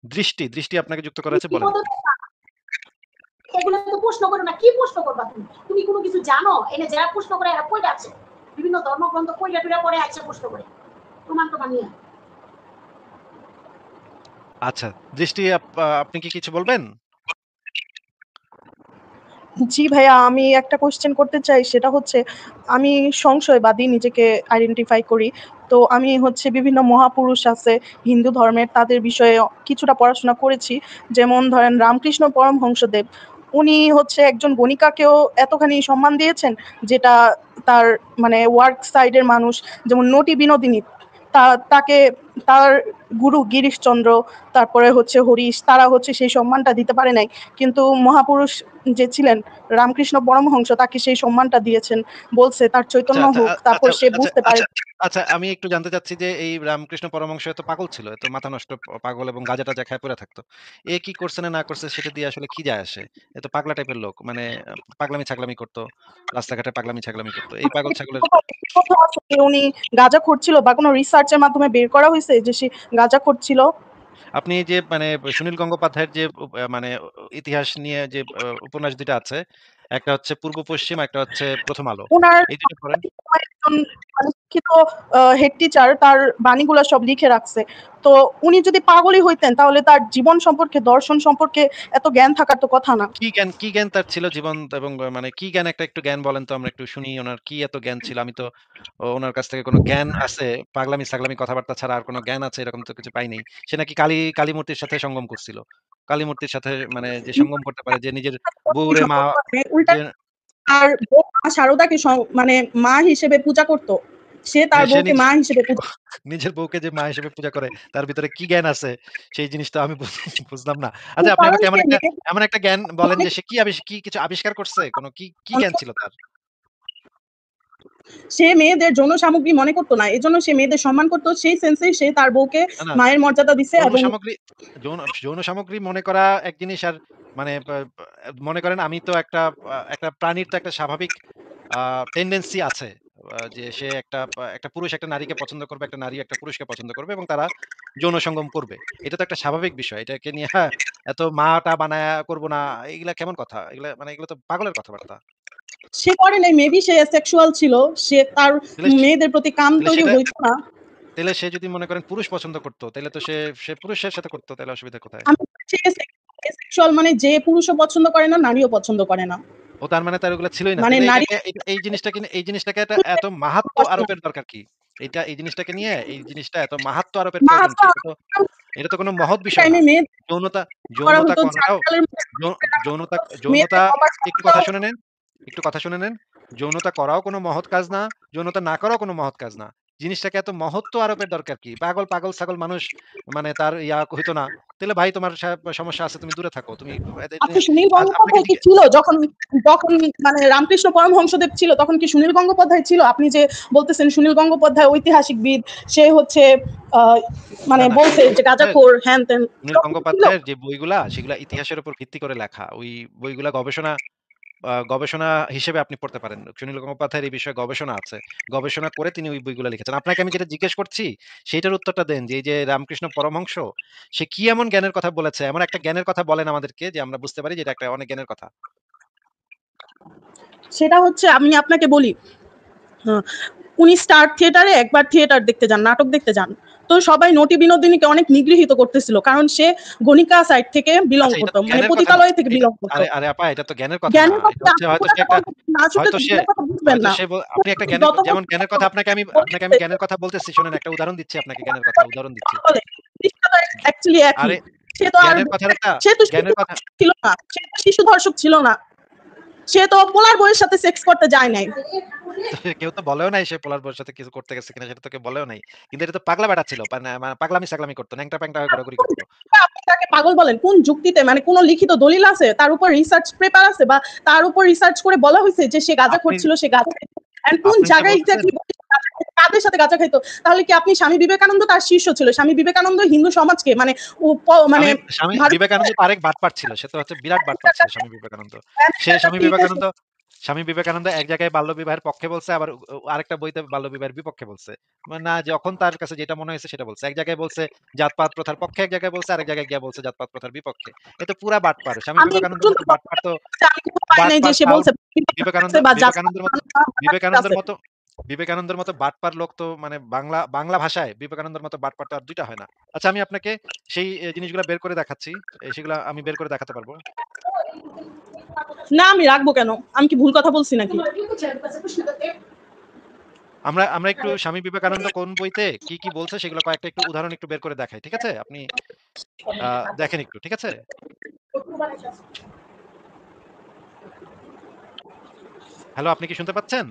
দৃষ্টি আপনাকে যুক্ত করা হয়েছে, বলেন। এগুলো তো প্রশ্ন করো না, কি প্রশ্ন করবা তুমি? তুমি কোনো কিছু জানো? এনে যারা প্রশ্ন করে এরা কইটা আছে, বিভিন্ন ধর্মগ্রন্থ কইটা টুইটা পড়ে আছে প্রশ্ন করে, প্রমাণ তো বানিয়ে। আচ্ছা, দৃষ্টি আপনি কি কিছু বলবেন? জি ভাইয়া, আমি একটা কোশ্চেন করতে চাই, সেটা হচ্ছে আমি সংশয়বাদী নিজেকে আইডেন্টিফাই করি। তো আমি হচ্ছে বিভিন্ন মহাপুরুষ আছে হিন্দু ধর্মের, তাদের বিষয়ে কিছুটা পড়াশোনা করেছি। যেমন ধরেন রামকৃষ্ণ পরমহংসদেব, উনি হচ্ছে একজন গণিকাকেও এতখানি সম্মান দিয়েছেন, যেটা তার মানে ওয়ার্ক সাইডের মানুষ যেমন নটি বিনোদিনী তাকে তার গুরু গিরিশচন্দ্র, তারপরে হচ্ছে হরিশ, তারা হচ্ছে সেই সম্মানটা দিতে পারে নাই। কিন্তু মহাপুরুষ যে ছিলেন রামকৃষ্ণ পরমহংস, তাকে সেই সম্মানটা দিয়েছেন, বলছে তার আচ্ছা, চৈতন্য আচ্ছা, হোক, তারপর সে আচ্ছা, বুঝতে পারে। আচ্ছা, আচ্ছা, আমি একটু জানতে চাচ্ছি যে এই রামকৃষ্ণ পরমহংস এত পাগল ছিল, এত মাথা নষ্ট পাগল এবং গাঁজা-টাজা খায় পড়ে থাকতো। এ কি করছে না করছে সেটা দিয়ে আসলে কি যায় আসে? এ তো পাগলা টাইপের লোক। মানে পাগলামি-ছাগলামি করতো। রাস্তাঘাটে পাগলামি-ছাগলামি করতো। এই পাগল ছাগলের কোথাও আছে যে উনি গাঁজাখোর ছিল, বা কোনো রিসার্চের মাধ্যমে বের করা হয়েছে যে সে গাঁজাখোর ছিল? আপনি যে মানে সুনীল গঙ্গোপাধ্যায়ের যে মানে ইতিহাস নিয়ে যে উপন্যাস ২ টা আছে, একটা হচ্ছে পূর্ব পশ্চিম, একটা হচ্ছে প্রথম আলো। উনার এই ২ টা পড়েন। একজন শিক্ষিত হেড টিচার তার বাণীগুলা সব লিখে রাখছে। তো উনি যদি পাগলই হইতেন, তাহলে তার জীবন সম্পর্কে, দর্শন সম্পর্কে এত জ্ঞান থাকার তো কথা না। কি জ্ঞান তার ছিল জীবন এবং মানে কি জ্ঞান, একটু জ্ঞান বলেন তো আমরা একটু শুনি, ওনার কি এত জ্ঞান ছিল? আমি তো ওনার কাছ থেকে কোনো জ্ঞান আছে, পাগলামি-ছাগলামি কথাবার্তা ছাড়া আর কোনো জ্ঞান আছে এরকম তো কিছু পাই নাই। সে নাকি কালী মূর্তির সাথে সঙ্গম করছিল। কালী মূর্তির সাথে মানে যে সঙ্গম করতে পারে, যে নিজের বউরে মা, উল্টা যে তার বউ মা শারদাকে মানে মা হিসেবে পূজা করত। সে তার সে বউকে মা হিসেবে পূজা। নিজের বউকে যে মা হিসেবে পূজা করে, তার ভিতরে কি জ্ঞান আছে সেই জিনিসটা আমি বুঝলাম না। আচ্ছা, আপনি কারণ আমাকে সে এমন একটা জ্ঞান বলেন অনেক যে সে কি কিছু আবিষ্কার করছে? কি জ্ঞান ছিল তার? সে মেয়েদের যৌন সামগ্রী মনে করতো না, এজন্য সে মেয়েদের সম্মান করতো। সেই সেন্সে সে তার বউকে না, না, মায়ের মর্যাদা দিছে। যৌন এবং সামগ্রী যৌন সামগ্রী মনে করা এক জিনিস, আর মানে মনে করেন আমি তো একটা প্রাণীর তো একটা স্বাভাবিক টেনডেন্সি আছে। যে সে একটা পুরুষ একটা নারীকে পছন্দ করবে, একটা নারী একটা পুরুষকে পছন্দ করবে এবং তারা যৌন সঙ্গম করবে। এটা তো একটা স্বাভাবিক বিষয়। এটাকে নিয়ে এত মা-টা বানায়া করব না, এগুলা কেমন কথা? এগুলা তো পাগলের কথাবার্তা। সে করে নাই, মেবি সে সেক্সুয়াল ছিল, সে তার তাহলে মেয়েদের প্রতি কাম তাহলে তৈরি সেটা হইতো না। তাহলে সে যদি মনে করেন পুরুষ পছন্দ করত, তাহলে তো সে পুরুষের সাথে করত। তাহলে অসুবিধা কোথায়? আমি সেক্সুয়াল মানে যে পুরুষও পছন্দ করে না, নারীও পছন্দ করে না। ও তার মানে তার ওগুলা ছিলই না। মানে তাইলে নারী এই জিনিসটাকে এত মাহাত্ম্য আরোপের দরকার কি? এই জিনিসটাকে নিয়ে এই জিনিসটা এত মাহাত্ম্য আরোপের প্রয়োজন কি? এটা তো কোনো মহৎ বিষয় না। টাইমে মেয়ে যৌনতা করা যৌনতা হতো করাটাও চারটালের যৌ যৌনতা যৌনতা মেয়েদের কপাল একটু সাজানো। কথা শুনে নেন, একটু কথা শুনে নেন। যৌনতা করাও কোনো মহৎ কাজ না, যৌনতা না করাও কোনো মহৎ কাজ না। জিনিসটাকে এত মহত্ব আরোপের দরকার কি? পাগল ছাগল মানুষ মানে তার হইতো না। তাহলে ভাই তোমার সমস্যা আছে, তুমি দূরে থাকো। তুমি এদের আচ্ছা, সুনীল আপনাকে গঙ্গোপাধ্যায় কি ছিল যখন যখন মানে রামকৃষ্ণ পরমহংসদেব ছিল, তখন কি সুনীল গঙ্গোপাধ্যায় ছিল? আপনি যে বলতেছেন সুনীল গঙ্গোপাধ্যায় ঐতিহাসিকবিদ, সে হচ্ছে আহ, না, মানে না, বলছে যে গাঁজাখোর হ্যান ত্যান, সুনীল এরকম ছিল? গঙ্গোপাধ্যায়ের যে বইগুলা সেগুলা ইতিহাসের উপর ভিত্তি করে লেখা। ওই বইগুলা গবেষণা হিসেবে আপনি পড়তে পারেন। সুনীল গঙ্গোপাধ্যায়ের এই বিষয়ে গবেষণা আছে। গবেষণা করে তিনি ওই বইগুলা লিখেছেন। আপনাকে আমি যেটা জিজ্ঞেস করছি সেইটার উত্তরটা দেন, যে এই যে রামকৃষ্ণ পরমহংস, সে কি এমন জ্ঞানের কথা বলেছে? এমন একটা জ্ঞানের কথা বলেন আমাদেরকে যে আমরা বুঝতে পারি যে এটা একটা অনেক জ্ঞানের কথা। সেটা হচ্ছে, আমি আপনাকে বলি, হ্যাঁ, উনি স্টার থিয়েটারে একবার থিয়েটার দেখতে যান, নাটক দেখতে যান। তো সবাই নটি বিনোদিনীকে অনেক নিগৃহীত করতেছিল, কারণ সে গণিকা সাইড থেকে বিলং আচ্ছা, এটা করতো, তো মানে জ্ঞানের কথা না। পতিতালয় থেকে এটা বিলং করতো। আরে, আরে আপা, এটা তো জ্ঞানের কথা না। জ্ঞানের এটা কথা হচ্ছে আপনি হয়তো সে পুরাটা একটা বলবেন না, আসলে হয়তো তো সে জ্ঞানের কথা বুঝবেন হয়তো না। সে আপনি একটা যত যেমন জ্ঞানের কথা আপনাকে আমি জ্ঞানের কথা বলতেছি, শোনেন একটা উদাহরণ দিচ্ছি আপনাকে, জ্ঞানের কথা উদাহরণ দিচ্ছি। অ্যাকচুয়ালি একই। আরে, সে তো আর জ্ঞানের কথার একটা সে তো শিশু জ্ঞানের কথা ধর্ষক ছিল না, সে তো শিশু ধর্ষক ছিল না, সে তো পোলার বউয়ের সাথে সেক্স করতে যায় নাই। তো কেউ তো বলেও নাই সে পোলার বউয়ের সাথে কিছু করতে গেছে কিনা, সেটা তো কেউ বলেও নাই। কিন্তু এটা তো পাগলা বেটা ছিল। মানে পাগলামি-ছাগলামি করতো, ন্যাংটা-প্যাংটা হয়ে ঘোরাঘুরি করতো। আপনি তাকে পাগল বলেন কোন যুক্তিতে? মানে কোন লিখিত দলিল আছে, তার উপর রিসার্চ পেপার আছে, বা তার উপর রিসার্চ করে বলা হয়েছে যে সে গাঁজাখোর আপনি ছিল, সে গাঁজা খাইতো? এন্ড কোন আপনি যেটা জায়গায় বলতেছেন, এক্স্যাক্টলি কাদের সাথে গাঁজা খাইতো? তাহলে কি আপনি স্বামী বিবেকানন্দ তার শিষ্য ছিল? স্বামী বিবেকানন্দ হিন্দু সমাজকে মানে মানে স্বামী ভারত বিবেকানন্দ তো আরেক বাটপার ছিল। সে তো হচ্ছে বিরাট বাটপার ছিল স্বামী বিবেকানন্দ। সে স্বামী ঠিক আছে। বিবেকানন্দ স্বামী বিবেকানন্দ এক জায়গায় বাল্যবিবাহের পক্ষে বলছে, আবার আরেকটা বইতে বাল্যবিবাহের বিপক্ষে বলছে। মানে না, যখন তার কাছে যেটা মনে হয়েছে সেটা বলছে। এক জায়গায় বলছে জাতপাত প্রথার পক্ষে, এক জায়গায় বলছে, আরেক জায়গায় গিয়ে বলছে জাতপাত প্রথার বিপক্ষে। এ তো পুরা বাটপার। স্বামী আমি বিবেকানন্দের শুনতে মতো বাটপার তো, আমি কিন্তু পাই নাই যে বাটপার সে ফাউল বলছে বিবেকানন্দ বা বিবেকানন্দের মতো বিবেকানন্দের আছে। মতো বিবেকানন্দের মতো বাটপার লোক তো মানে বাংলা বাংলা ভাষায় বিবেকানন্দের মতো বাটপার তো আর দুইটা হয় না। আচ্ছা, আমি আপনাকে সেই জিনিসগুলো বের করে দেখাচ্ছি। সেগুলো আমি বের করে দেখাতে পারবো। না আমি রাখবো কেন? আমি কি ভুল কথা বলছি নাকি? तुम्हाला बिलकुल चेक कसं प्रश्न करते আমরা আমরা একটু স্বামী বিবেকানন্দ কোন বইতে কি কি বলছে সেগুলো কয়েকটা একটু উদাহরণ একটু বের করে দেখাই, ঠিক আছে? আপনি দেখেন একটু, ঠিক আছে? तुम्हाला হ্যালো, আপনি কি শুনতে পাচ্ছেন?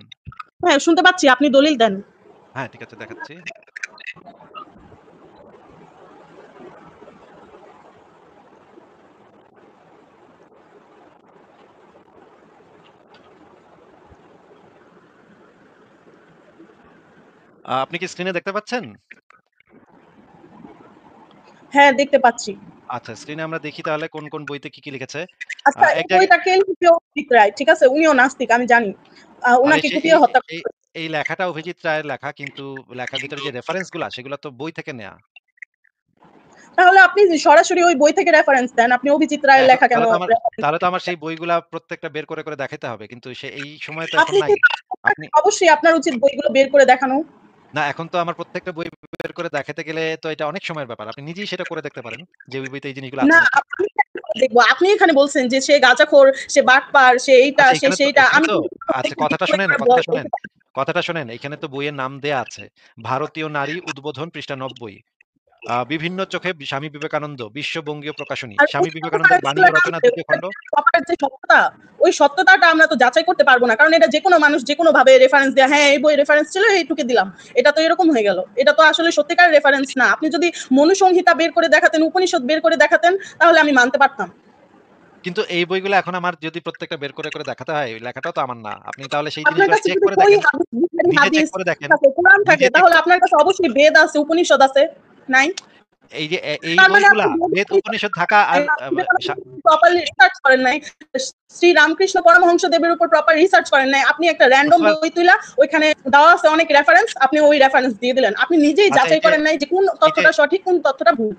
হ্যাঁ, শুনতে পাচ্ছি। আপনি দলিল দেন। হ্যাঁ, ঠিক আছে, দেখাচ্ছি। আপনি কি স্ক্রিনে দেখতে পাচ্ছেন? হ্যাঁ, দেখতে পাচ্ছি। আচ্ছা, স্ক্রিনে আমরা দেখি তাহলে কোন কোন বইতে কি কি লিখেছে। আচ্ছা, এক এই জায়গায় বইটা কে লিখেছে? অভিজিৎ রায়। ঠিক আছে? উনিও নাস্তিক আমি জানি। আরে উনাকে সে কুপিয়ে হত্যা এই করা হয়েছে। এই লেখাটা অভিজিৎ রায়ের লেখা, কিন্তু লেখার ভিতরে যে রেফারেন্স গুলা সেগুলো তো বই থেকে নেয়া। তাহলে আপনি সরাসরি ওই বই থেকে রেফারেন্স দেন। আপনি অভিজিৎ রায়ের এখন লেখা কেন রেফারেন্স তাহলে তো আমার সেই বইগুলা প্রত্যেকটা বের করে করে দেখাইতে হবে। কিন্তু সে এই সময় তো এখন আপনি নাই। কিন্তু আপনি অবশ্যই আপনার উচিত বইগুলো বের করে দেখানো। না, এখন তো আমার প্রত্যেকটা বই বের করে দেখাতে গেলে তো এটা অনেক সময়ের ব্যাপার। আপনি নিজেই সেটা করে দেখতে পারেন যে ওই বইতে এই জিনিসগুলো আছে না, নাকি। আমি কেন করে দেখবো? আপনি এখানে বলছেন যে সে গাঁজাখোর, সে বাটপার, সে এইটা, আচ্ছা, সে সেইটা। এখানে আমি তো কিন্তু আচ্ছা, দেখতে কথাটা শোনেন, পারবো। কথাটা শোনেন, কথাটা শোনেন। এখানে তো বইয়ের নাম দেয়া আছে। ভারতীয় নারী উদ্বোধন পৃষ্ঠা ৯০। বিভিন্ন চোখে স্বামী বিবেকানন্দ, বিশ্ববঙ্গীয় প্রকাশনী। আর ওই স্বামী সত্যতাটা বিবেকানন্দের বাণী ও রচনা, ২য় খণ্ড। প্রপার যে সত্যতা, ওই সত্যতাটা আমরা তো যাচাই করতে পারবো না। কারণ এটা যেকোনো মানুষ যেকোনো ভাবে রেফারেন্স দেয়, হ্যাঁ এই বই রেফারেন্স ছিল এইটুকু দিলাম। এটা তো এরকম হয়ে গেল। এটা তো আসলে সত্যিকার রেফারেন্স না। আপনি যদি মনুসংহিতা বের করে দেখাতেন, উপনিষদ বের করে দেখাতেন তাহলে আমি মানতে পারতাম। কিন্তু এই বইগুলো এখন আমার যদি প্রত্যেকটা বের করে করে দেখাতে হয়, ওই লেখাটাও তো আমার না। আপনি তাহলে সেই আপনার জিনিসগুলো কাছে চেক যদি করে সহি দেখেন, হাদিস, বুখারী নিজে চেক হাদিস করে দেখেন, থাকে, কোরআন থাকে, নিজে চেক তাহলে আপনার কাছে অবশ্যই বেদ আছে, উপনিষদ আছে। নাই? এই যে এই তার মানে বইগুলা আপনি বেদ বেদ উপনিষদ থাকা আর সা প্রপারলি রিসার্চ করেন নাই। শ্রী রামকৃষ্ণ পরমহংস দেবের উপর প্রপার রিসার্চ করেন নাই। আপনি একটা র‍্যান্ডম বুঝতে বই তুইলা ওইখানে দেওয়া আছে অনেক রেফারেন্স, আপনি ওই রেফারেন্স দিয়ে দিলেন। আপনি নিজেই আচ্ছা, যাচাই করেন নাই যে কোন এই যে তথ্যটা সঠিক, কোন তথ্যটা ভুল।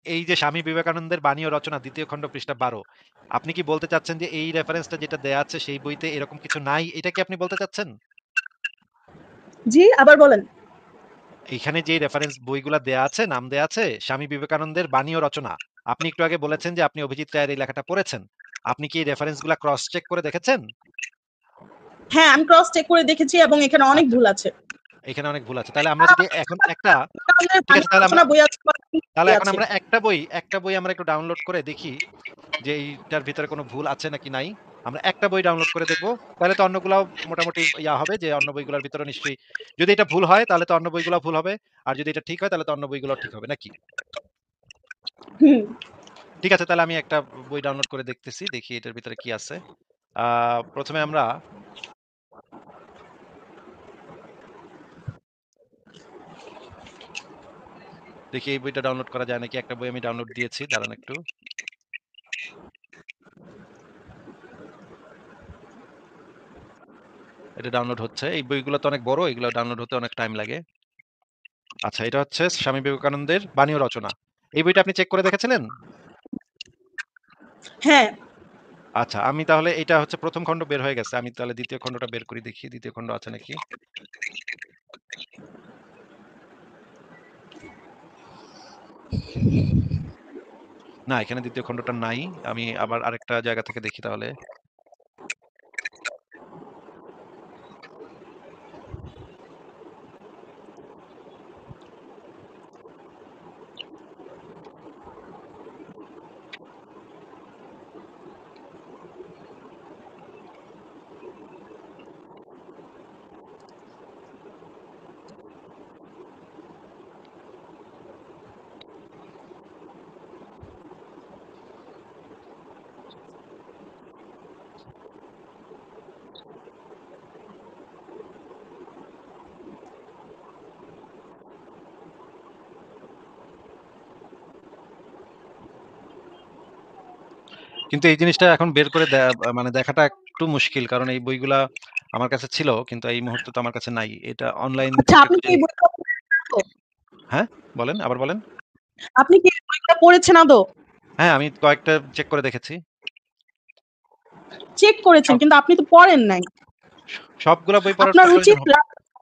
এই যে স্বামী বিবেকানন্দের বাণী ও রচনা ২য় খণ্ড পৃষ্ঠা ১২। আপনি কি বলতে চাচ্ছেন যে এই রেফারেন্সটা যেটা দেয়া আছে সেই বইতে এরকম কিছু নাই? এটা কি আপনি বলতে চাচ্ছেন? জি, আবার বলেন। এইখানে যে রেফারেন্স বইগুলা দেয়া আছে, নাম দেয়া আছে স্বামী বিবেকানন্দের বাণী ও রচনা। আপনি একটু আগে বলেছেন যে আপনি অভিজিৎ রায়ের এই লেখাটা পড়েছেন। আপনি কি এই রেফারেন্স গুলা ক্রস চেক করে দেখেছেন? হ্যাঁ, আমি ক্রস চেক করে দেখেছি এবং এখানে অনেক আচ্ছা, ভুল আছে। এখানে অনেক ভুল আছে। তাহলে আমরা যদি এখন একটা ঠিক বাণী আছে, তাহলে আমরা রচনা বই আছে, তাহলে বই এখন আছে। আমরা একটা বই আমরা একটু ডাউনলোড করে দেখি যে এইটার ভিতরে কোনো ভুল আছে নাকি নাই। আমরা একটা বই ডাউনলোড করে দেখব। তাহলে তো অন্যগুলাও মোটামুটি হবে যে অন্য বইগুলোর ভিতরে নিশ্চয়ই, যদি এটা ভুল হয় তাহলে তো অন্য বইগুলো ভুল হবে। আর যদি এটা ঠিক হয় তাহলে তো অন্য বইগুলো ঠিক হবে নাকি? হুম। ঠিক আছে, তাহলে আমি একটা বই ডাউনলোড করে দেখতেছি। দেখি এটার ভিতরে কি আছে। ১ম এ আমরা দেখি এই বইটা ডাউনলোড করা যায় নাকি। একটা বই আমি ডাউনলোড দিয়েছি। দাঁড়ান একটু। এটা ডাউনলোড হচ্ছে। এই বইগুলো তো অনেক বড়। এগুলো ডাউনলোড হতে অনেক টাইম লাগে। আচ্ছা, এটা হচ্ছে স্বামী বিবেকানন্দের বাণী ও রচনা। এই বইটা আপনি চেক করে দেখেছিলেন? হ্যাঁ। আচ্ছা, আমি তাহলে এটা হচ্ছে ১ম খণ্ড বের হয়ে গেছে। আমি তাহলে ২য় খণ্ডটা বের করি, দেখি ২য় খণ্ড আছে নাকি? না, এখানে ২য় খণ্ডটা নাই। আমি আবার আরেকটা জায়গা থেকে দেখি তাহলে। কিন্তু এই জিনিসটা এখন বের করে মানে দেখাটা একটু মুশকিল। কারণ এই বইগুলা আমার কাছে ছিল কিন্তু এই মুহূর্তে তো আমার কাছে নাই। এটা অনলাইন আচ্ছা, থেকে আপনি কি খুঁজে এই বইগুলো পড়েছেন আদৌ? হ্যাঁ? বলেন, আবার বলেন। আপনি কি এই বইগুলো পড়েছেন আদৌ? হ্যাঁ, আমি কয়েকটা চেক করে দেখেছি। চেক করেছেন সব কিন্তু আপনি তো পড়েন নাই। সবগুলা বই পড়ার আপনার প্রয়োজন উচিত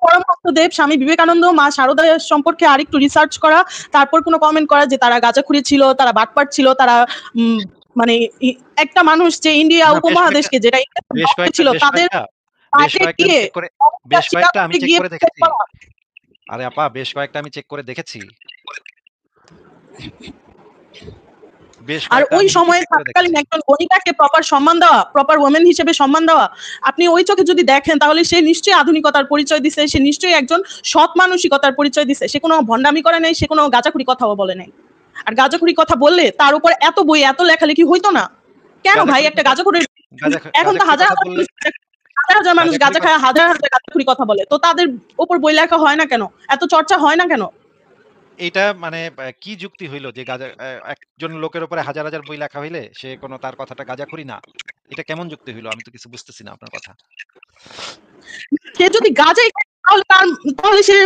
পরমহংসদেব, স্বামী বিবেকানন্দ, মা শারদা সম্পর্কে আরেকটু রিসার্চ করা, তারপর কোনো কমেন্ট করা যে তারা গাঁজাখুরি ছিল, তারা বাটপার ছিল, তারা উম মানে একটা মানুষ যে ইন্ডিয়া না উপমহাদেশকে যেটা বেশ ইন্ডিয়াতে কয়েকটা ছিল বেশ তাদের কয়েকটা বেশ বাইরে কয়েকটা আমি গিয়ে চেক করে ক্ষমতা বেশ স্বীকার কয়েকটা আমি করতে চেক গিয়ে করে বিচার দেখেছি। করা। আরে আপা বেশ কয়েকটা আমি চেক করে দেখেছি। বেশ আর কয়েকটা ওই আমি নিজে সময়ে চেক করে থাকাকালীন দেখেছি। একজন গণিকাকে প্রপার সম্মান দেওয়া, প্রপার ওমেন হিসেবে সম্মান দেওয়া, আপনি ওই চোখে যদি দেখেন তাহলে সে নিশ্চয়ই আধুনিকতার পরিচয় দিছে, সে নিশ্চয়ই একজন সৎ মানসিকতার পরিচয় দিছে। সে কোনো ভণ্ডামি করে নাই, সে কোনো গাঁজাখুরি কথাও বলে নাই। আর গাঁজাখুরি কথা বললে তার উপর এত বই এত লেখালেখি হইতো না। কেন ভাই গাঁজাখুরি একটা কথা গাঁজাখুরের এখন তো গাঁজাখুরি হাজার কথা হাজার বললে মানুষ হাজার হাজার মানুষ গাঁজাখুরি গাঁজা কথা খায়, হাজার হাজার গাঁজাখুরি কথা বলে। তো তাদের উপর বই লেখা হয় না কেন? এত চর্চা হয় না কেন? এইটা মানে কি যুক্তি হইল যে একজন লোকের উপরে হাজার হাজার বই লেখা হইলে সে কোনো তার কথাটা গাঁজাখুরি না? এটা কেমন যুক্তি হইল? আমি তো কিছু বুঝতেছি না আপনার কথা। সে যদি গাঁজাই খায় তাহলে সে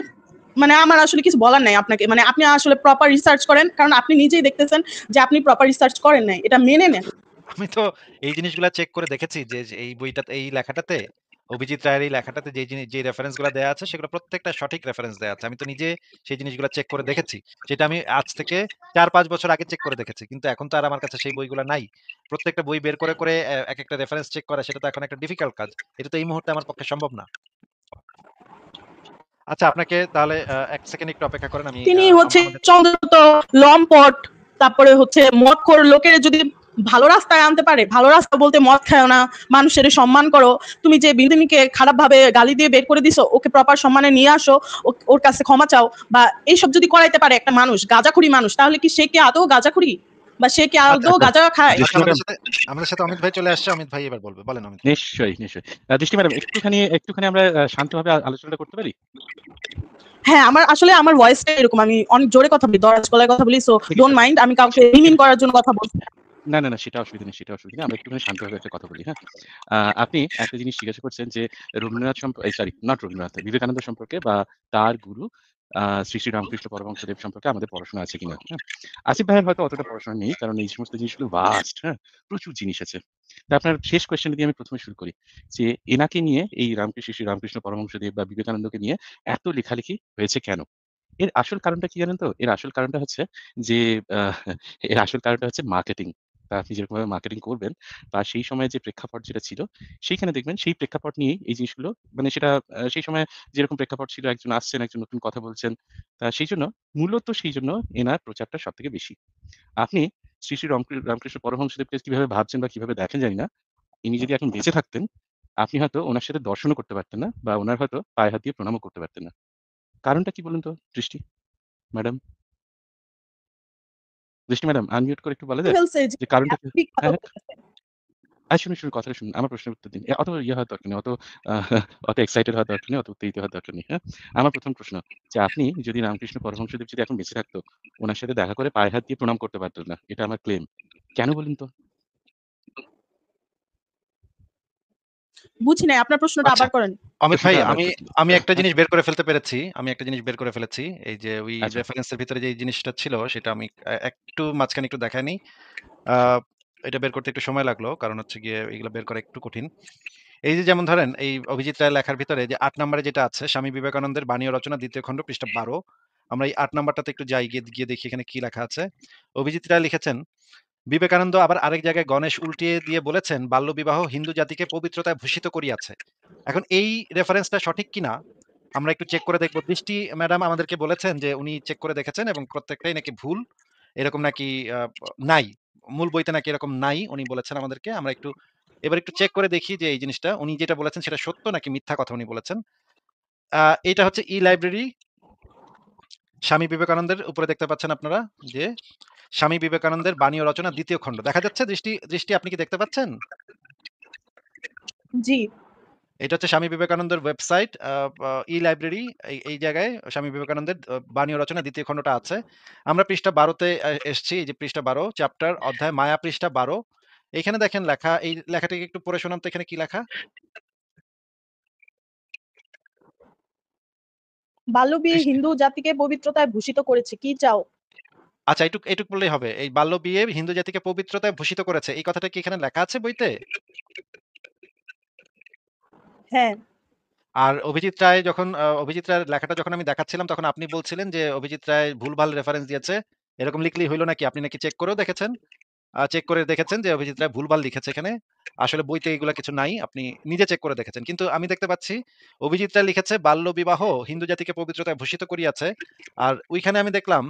মানে আমার আসলে কিছু বলার নাই আপনাকে। মানে আপনি আসলে প্রপার রিসার্চ করেন। কারণ আপনি নিজেই দেখতেছেন যে আপনি প্রপার রিসার্চ করেন নাই। এটা মেনে নেন। আমি তো এই জিনিসগুলা চেক করে দেখেছি যে এই বইটাতে এই লেখাটাতে অভিজিৎ রায়ের এই লেখাটাতে যে রেফারেন্স গুলা দেয়া আছে সেগুলো প্রত্যেকটা সঠিক রেফারেন্স দেয়া আছে। আমি তো নিজে সেই জিনিসগুলা চেক করে দেখেছি। যেটা আমি আজ থেকে ৪-৫ বছর আগে চেক করে দেখেছি। কিন্তু এখন তো আর আমার কাছে সেই বইগুলা নাই। প্রত্যেকটা বই বের করে একেকটা রেফারেন্স চেক করা সেটা তো এখন একটা ডিফিকাল্ট কাজ। এটা তো এই মুহূর্তে আমার পক্ষে সম্ভব না। আচ্ছা আপনাকে তাহলে ১ সেকেন্ড একটু অপেক্ষা করেন। আমি তিনি হচ্ছে আমাদের চন্দ্রত, লম্পট, তারপরে হচ্ছে মদখোর লোকের যদি ভালো রাস্তায় আনতে পারে, ভালো রাস্তা বলতে মদ খায়ও না, মানুষের সম্মান করো। তুমি যে বিনোদিনীকে খারাপভাবে গালি দিয়ে বের করে দিছো, ওকে প্রপার সম্মানে নিয়ে আসো, ওর কাছে ক্ষমা চাও, বা এইসব যদি করাইতে পারে একটা মানুষ, গাঁজাখুরি মানুষ, তাহলে কি সে কি আদৌ গাঁজাখুরি? বা সে কি আচ্ছা, আদৌ গাঁজা খায়? আচ্ছা আমাদের সাথে অমিত ভাই চলে আসছে। অমিত ভাই এবার বলবে। বলেন অমিত ভাই। নিশ্চয়ই, নিশ্চয়ই। দৃষ্টি ম্যাডাম একটুখানি আমরা শান্তভাবে আলোচনাটা করতে পারি? হ্যাঁ, আমার ভয়েসটা এরকম। আমি অনেক জোরে কথা বলি, দরাজ গলায় কথা বলি। সো ঠিক ডোন্ট আছে। মাইন্ড, আমি কাউকে রিমিন করার জন্য কথা বলছি না। না, না, না, সেটা অসুবিধা নেই, সেটা অসুবিধা নেই। আমরা একটুখানি শান্তভাবে একটা কথা বলি, হ্যাঁ? আপনি একটা জিনিস জিজ্ঞাসা করছেন যে রবীন্দ্রনাথ সরি নট রবীন্দ্রনাথ, বিবেকানন্দ সম্পর্কে বা তার গুরু শ্রী, শ্রী রামকৃষ্ণ পরমহংসদেব সম্পর্কে আমাদের পড়াশোনা আছে কিনা, হ্যাঁ? আসিফ ভাইয়ের হয়তো অতটা পড়াশোনা নেই কারণ এই সমস্ত জিনিসগুলো ভাস্ট, হ্যাঁ? প্রচুর জিনিস আছে। তো আপনার শেষ কোয়েশ্চেন দিয়ে আমি ১ম এ শুরু করি যে এনাকে নিয়ে এই শ্রী রামকৃষ্ণ পরমহংসদেব বা বিবেকানন্দকে নিয়ে এত লেখালেখি হয়েছে কেন? এর আসল কারণটা কি জানেন তো? এর আসল কারণটা হচ্ছে যে আহ এর আসল কারণটা হচ্ছে মার্কেটিং। আপনি যেরকমভাবে মার্কেটিং করবেন বা সেই সময়ে যে প্রেক্ষাপট যেটা ছিল, সেইখানে দেখবেন সেই প্রেক্ষাপট নিয়েই এই জিনিসগুলো মানে সেটা সেই সময়ে যেরকম প্রেক্ষাপট ছিল একজন আসছেন, একজন নতুন কথা বলছেন। সেইজন্য মূলত সেইজন্য এনার প্রচারটা সবথেকে বেশি। আপনি শ্রী, শ্রী রামকৃষ্ণ পরমহংসদেবকে কিভাবে ভাবছেন বা কিভাবে দেখেন জানি না। ইনি যদি এখন বেঁচে থাকতেন, আপনি হয়তো উনার সাথে দর্শনও করতে পারতেন না বা উনার হয়তো পায়ে হাত দিয়ে প্রণামও করতে পারতেন না। কারণটা কি বলুন তো দৃষ্টি ম্যাডাম? দৃষ্টি ম্যাডাম আনমিউট করে একটু বলা যায়? ফেলছে যে যে কারণটা কি? এত বিখ্যাত হ্যাঁ, হ্যাঁ। হয়েছে। শুনুন, কথাটা শুনুন। আমার প্রশ্নের উত্তর দিন। অত ইয়ে হওয়ার দরকার নেই। আ অত এক্সাইটেড হওয়ার দরকার নেই, অত উত্তেজিত হওয়ার দরকার নেই। হ্যাঁ? আমার ১ম প্রশ্ন যে আপনি যদি রামকৃষ্ণ পরমহংসদেব যদি এখন বেঁচে থাকতো, উনার সাথে দেখা করে পায়ে হাত দিয়ে প্রণাম করতে পারতেন না। এটা আমার ক্লেম। কেন বলুন তো? বুঝি নাই, আপনার প্রশ্নটা আচ্ছা আবার করেন। অমিত ভাই প্রশ্নটা আবার আমি করছি। আমি একটা হ্যাঁ? জিনিস বের করে ফেলতে পেরেছি। আমি একটা জিনিস বের করে ফেলেছি। এই যে ওই আচ্ছা। রেফারেন্স এর ভিতরে যে জিনিসটা ছিল সেটা আমি একটু মাঝখানে একটু দেখায় নিই। আ এটা বের করতে একটু সময় লাগলো। কারণ হচ্ছে গিয়ে এগুলা বের করা একটু কঠিন। এই যে যেমন ধরেন এই অভিজিৎ রায়ের লেখার ভিতরে যে ৮ নম্বরে যেটা আছে স্বামী বিবেকানন্দের বাণী ও রচনা ২য় খণ্ড পৃষ্ঠা ১২। আমরা এই ৮ নাম্বারটাতে একটু যাই, গিয়ে দেখি এখানে কি লেখা আছে। অভিজিৎ রায় লিখেছেন, বিবেকানন্দ আবার আরেক জায়গায় গণেশ উল্টিয়ে দিয়ে বলেছেন, বাল্যবিবাহ হিন্দু জাতিকে পবিত্রতায় ভূষিত করিয়াছে। এখন এই রেফারেন্সটা সঠিক কিনা আমরা একটু চেক করে দেখব। দৃষ্টি ম্যাডাম আমাদেরকে বলেছেন যে উনি চেক করে দেখেছেন এবং প্রত্যেকটাই নাকি ভুল। এরকম নাকি নাই। মূল বইতে নাকি এরকম নাই উনি বলেছেন আমাদেরকে। আমরা এবার একটু চেক করে দেখি যে এই জিনিসটা উনি যেটা বলেছেন সেটা সত্য নাকি মিথ্যা কথা উনি বলেছেন। এটা হচ্ছে ই-লাইব্রেরি স্বামী বিবেকানন্দের উপরে দেখতে পাচ্ছেন আপনারা যে স্বামী বিবেকানন্দের বাণী ও রচনা ২য় খণ্ড। দেখা যাচ্ছে দৃষ্টি আপনি কি দেখতে পাচ্ছেন? জি। এটা হচ্ছে স্বামী বিবেকানন্দের ওয়েবসাইট ই-লাইব্রেরি এই জায়গায় স্বামী বিবেকানন্দের বাণী ও রচনা ২য় খণ্ডটা আছে। আমরা পৃষ্ঠা ১২ তে এসছি। এই যে পৃষ্ঠা ১২ চ্যাপ্টার অধ্যায় মায়া পৃষ্ঠা ১২। এইখানে দেখেন লেখা, এই লেখাটাকে একটু পড়ে শোনান তো, এখানে কি লেখা? বাল্যবিয়ে খ্রিস্ট হিন্দু জাতিকে পবিত্রতায় ভূষিত করেছে। কি চাও? আচ্ছা, এইটুক বললেই হবে। এই বাল্য বিয়ে হিন্দু জাতিকে পবিত্রতায় ভূষিত করেছে। এই কথাটা কি এখানে লেখা আছে বইতে? হ্যাঁ। আর অভিজিৎ রায় যখন অভিজিৎ রায়ের লেখাটা যখন আমি দেখাচ্ছিলাম, তখন আপনি বলছিলেন যে অভিজিৎ রায় ভুলভাল রেফারেন্স দিয়েছে। এরকম লিখলেই হইল নাকি? আপনি নাকি চেক করেও দেখেছেন? চেক করে দেখেছেন যে অভিজিৎ রায় ভুলভাল লিখেছে এখানে। আসলে বইতে এগুলা কিছু নাই। আপনি নিজে চেক করে দেখেছেন। কিন্তু আমি দেখতে পাচ্ছি অভিজিৎ রায় লিখেছে বাল্যবিবাহ হিন্দু জাতিকে পবিত্রতায় ভূষিত করিয়াছে। আর ওইখানে আমি দেখলাম